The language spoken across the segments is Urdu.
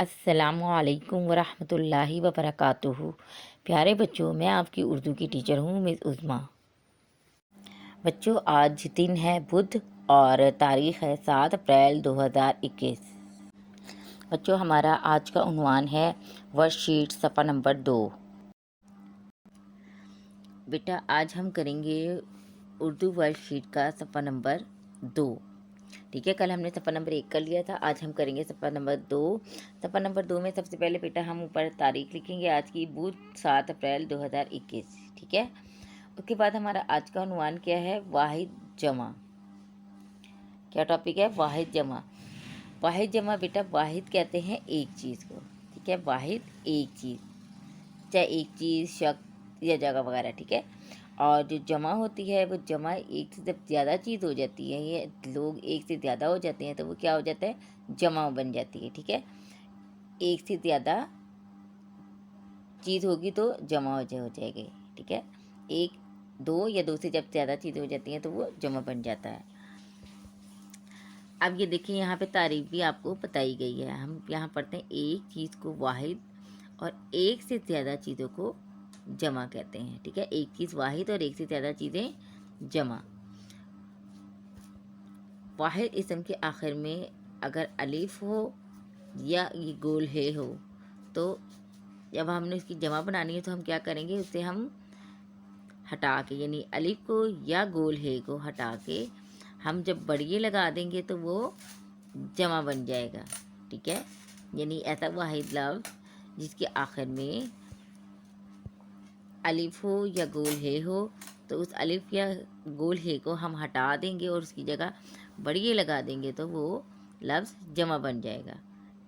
السلام علیکم ورحمۃ اللہ وبرکاتہ۔ پیارے بچوں، میں آپ کی اردو کی ٹیچر ہوں مس عظمیٰ۔ بچوں، آج دن ہے بدھ اور تاریخ ہے 7 اپریل 2021۔ بچوں، ہمارا آج کا عنوان ہے ورک شیٹ صفحہ نمبر 2۔ بیٹا، آج ہم کریں گے اردو ورک شیٹ کا صفحہ نمبر 2۔ ٹھیک ہے، کل ہم نے صفحہ نمبر 1 کر لیا تھا، آج ہم کریں گے صفحہ نمبر 2۔ صفحہ نمبر 2 میں سب سے پہلے بیٹا ہم اوپر تاریخ لکھیں گے، آج کی بدھ 7 اپریل 2021۔ ٹھیک ہے، اس کے بعد ہمارا آج کا عنوان کیا ہے؟ واحد جمع۔ کیا ٹاپک ہے؟ واحد جمع۔ واحد جمع بیٹا، واحد کہتے ہیں ایک چیز کو۔ ٹھیک ہے، واحد ایک چیز، چاہے ایک چیز، شخص یا جگہ وغیرہ۔ ٹھیک ہے، اور جو جمع ہوتی ہے وہ جمع ایک سے جب زیادہ چیز ہو جاتی ہے، یہ لوگ ایک سے زیادہ ہو جاتے ہیں تو وہ کیا ہو جاتا ہے؟ جمع بن جاتی ہے۔ ٹھیک ہے، ایک سے زیادہ چیز ہوگی تو جمع ہو جائے گی۔ ٹھیک ہے، ایک، دو یا دو سے جب زیادہ چیزیں ہو جاتی ہیں تو وہ جمع بن جاتا ہے۔ اب یہ دیکھیں، یہاں پہ تعریف بھی آپ کو بتائی گئی ہے۔ ہم یہاں پڑھتے ہیں ایک چیز کو واحد اور ایک سے زیادہ چیزوں کو جمع کہتے ہیں۔ ٹھیک ہے، ایک چیز واحد اور ایک سے زیادہ چیزیں جمع۔ واحد اسم کے آخر میں اگر الف ہو یا یہ گول ہے ہو تو جب ہم نے اس کی جمع بنانی ہے تو ہم کیا کریں گے؟ اسے ہم ہٹا کے، یعنی الف کو یا گول ہے کو ہٹا کے ہم جب بڑیے لگا دیں گے تو وہ جمع بن جائے گا۔ ٹھیک ہے، یعنی ایسا واحد لفظ جس کے آخر میں الف ہو یا گول ہے ہو تو اس الف یا گول ہے کو ہم ہٹا دیں گے اور اس کی جگہ بڑیے لگا دیں گے تو وہ لفظ جمع بن جائے گا۔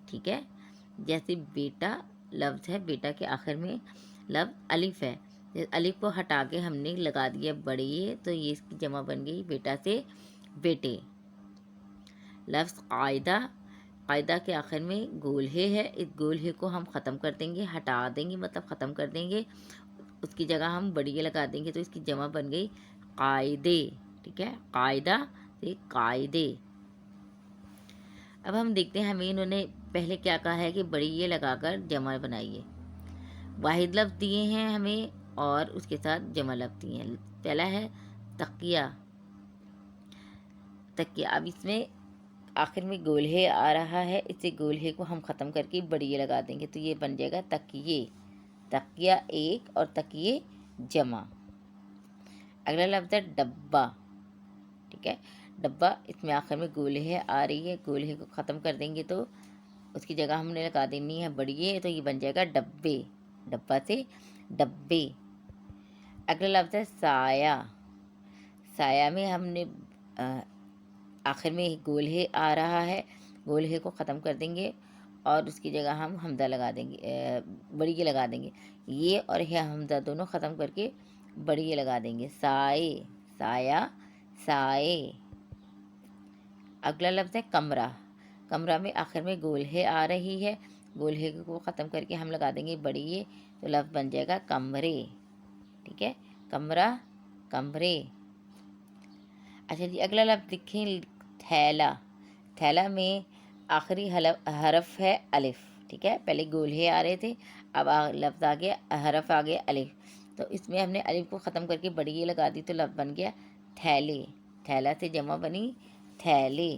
ٹھیک ہے، جیسے بیٹا لفظ ہے، بیٹا کے آخر میں لفظ الف ہے، الف کو ہٹا کے ہم نے لگا دیا بڑیے تو یہ اس کی جمع بن گئی بیٹا سے بیٹے۔ لفظ قاعدہ، قاعدہ کے آخر میں گول ہے، اس گول ہے کو ہم ختم کر دیں گے، ہٹا دیں گے، مطلب ختم کر دیں گے، اس کی جگہ ہم بڑیے لگا دیں گے تو اس کی جمع بن گئی قاعدے۔ ٹھیک ہے، قاعدہ سے قاعدے۔ اب ہم دیکھتے ہیں، ہمیں انہوں نے پہلے کیا کہا ہے کہ بڑیے لگا کر جمع بنائیے۔ واحد لفظ دیے ہیں ہمیں اور اس کے ساتھ جمع لفظ دیے ہیں۔ پہلا ہے تقیہ۔ تقیہ، اب اس میں آخر میں گول ہے آ رہا ہے، اس سے گول ہے کو ہم ختم کر کے بڑیے لگا دیں گے تو یہ بن جائے گا تقیے۔ تقیہ ایک اور تقیے جمع۔ اگلا لفظ ہے ڈبہ۔ ٹھیک ہے، ڈبہ، اس میں آخر میں گول ہے آ رہی ہے، گول ہے کو ختم کر دیں گے تو اس کی جگہ ہم نے لگا دینی ہے بڑیے تو یہ بن جائے گا ڈبے۔ ڈبہ سے ڈبے۔ اگلا لفظ ہے سایہ۔ سایہ میں ہم نے آخر میں گول ہے آ رہا ہے، گول ہے کو ختم کر دیں گے اور اس کی جگہ ہم حمزہ لگا دیں گے، بڑیے لگا دیں گے، یہ اور ہے حمزہ دونوں ختم کر کے بڑیے لگا دیں گے، سائے۔ سایہ، سائے۔ اگلا لفظ ہے کمرہ۔ کمرہ میں آخر میں گول ہے آ رہی ہے، گول ہے کو ختم کر کے ہم لگا دیں گے بڑیے تو لفظ بن جائے گا کمرے۔ ٹھیک ہے، کمرہ، کمرے۔ اچھا جی، اگلا لفظ دیکھیں، تھیلا۔ تھیلا میں آخری حرف ہے الف۔ ٹھیک ہے، پہلے گول ہے آ رہے تھے، اب لفظ آ گیا، حرف آ گیا الف، تو اس میں ہم نے الف کو ختم کر کے بڑیے لگا دی تو لفظ بن گیا تھیلے۔ تھیلا سے جمع بنی تھیلے۔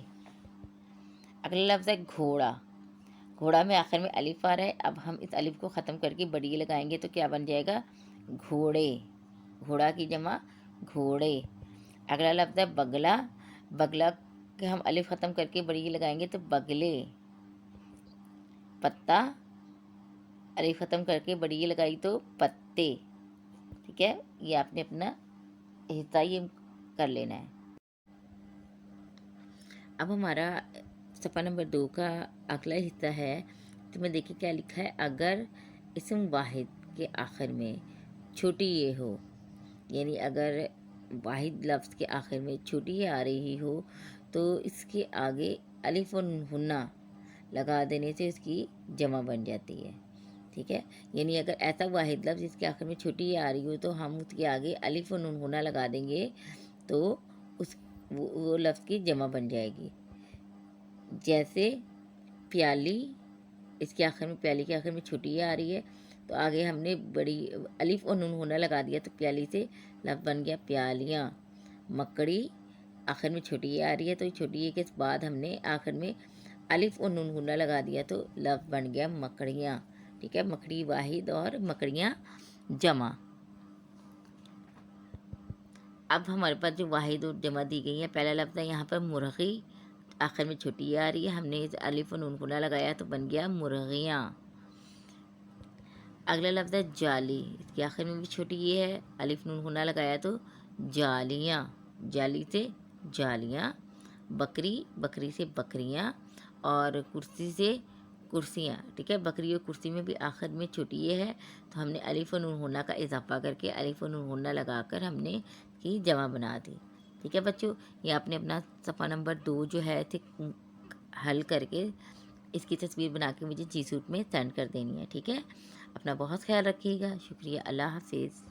اگلا لفظ ہے گھوڑا۔ گھوڑا میں آخر میں الف آ رہا ہے، اب ہم اس الف کو ختم کر کے بڑیے لگائیں گے تو کیا بن جائے گا؟ گھوڑے۔ گھوڑا کی جمع گھوڑے۔ اگلا لفظ ہے بگلا۔ بگلا کہ ہم الف ختم کر کے بڑیے لگائیں گے تو بگلے۔ پتا، الف ختم کر کے بڑیے لگائی تو پتے۔ ٹھیک ہے، یہ آپ نے اپنا حصہ یہ کر لینا ہے۔ اب ہمارا صفحہ نمبر 2 کا اگلا حصہ ہے، تو میں دیکھیں کیا لکھا ہے، اگر اسم واحد کے آخر میں چھوٹی یہ ہو، یعنی اگر واحد لفظ کے آخر میں چھوٹی یہ آ رہی ہو تو اس کے آگے الف و ہنہ لگا دینے سے اس کی جمع بن جاتی ہے۔ ٹھیک ہے، یعنی اگر ایسا واحد لفظ جس کے آخر میں چھوٹی یہ آ رہی ہو تو ہم اس کے آگے الف و ہنہ لگا دیں گے تو وہ لفظ کی جمع بن جائے گی۔ جیسے پیالی، اس کے آخر میں پیالی کے آخر میں چھوٹی آ رہی ہے تو آگے ہم نے بڑی الف اور نون ہونا لگا دیا تو پیالی سے لفظ بن گیا پیالیاں. مکڑی آخر میں چھوٹی آ رہی ہے تو چھوٹی کے بعد ہم نے آخر میں الف اور نون ہونا لگا دیا تو لفظ بن گیا مکڑیاں. ٹھیک ہے، مکڑی واحد اور مکڑیاں جمع. اب ہمارے پاس جو واحد اور جمع دی گئی ہے، پہلا لفظ ہے یہاں پر مرغی، آخر میں چھوٹی آ رہی ہے، ہم نے الف و نون گنا لگایا تو بن گیا مرغیاں. اگلا لفظ ہے جالی، اس کے آخر میں بھی چھوٹی یہ ہے، الف نون گنا لگایا تو جالیاں. جالی سے جالیاں. بکری، بکری سے بکریاں. اور کرسی سے کرسیاں. ٹھیک ہے، بکری اور کرسی میں بھی آخر میں چھوٹی یہ ہے تو ہم نے الف و نون غنہ کا اضافہ کر کے الف و نون غنہ لگا کر ہم نے کی جمع بنا دی. ٹھیک ہے بچوں، یہ آپ نے اپنا صفحہ نمبر 2 جو ہے حل کر کے اس کی تصویر بنا کے مجھے جی سوٹ میں سینڈ کر دینی ہے. ٹھیک ہے، اپنا بہت خیال رکھیے گا. شکریہ. اللہ حافظ.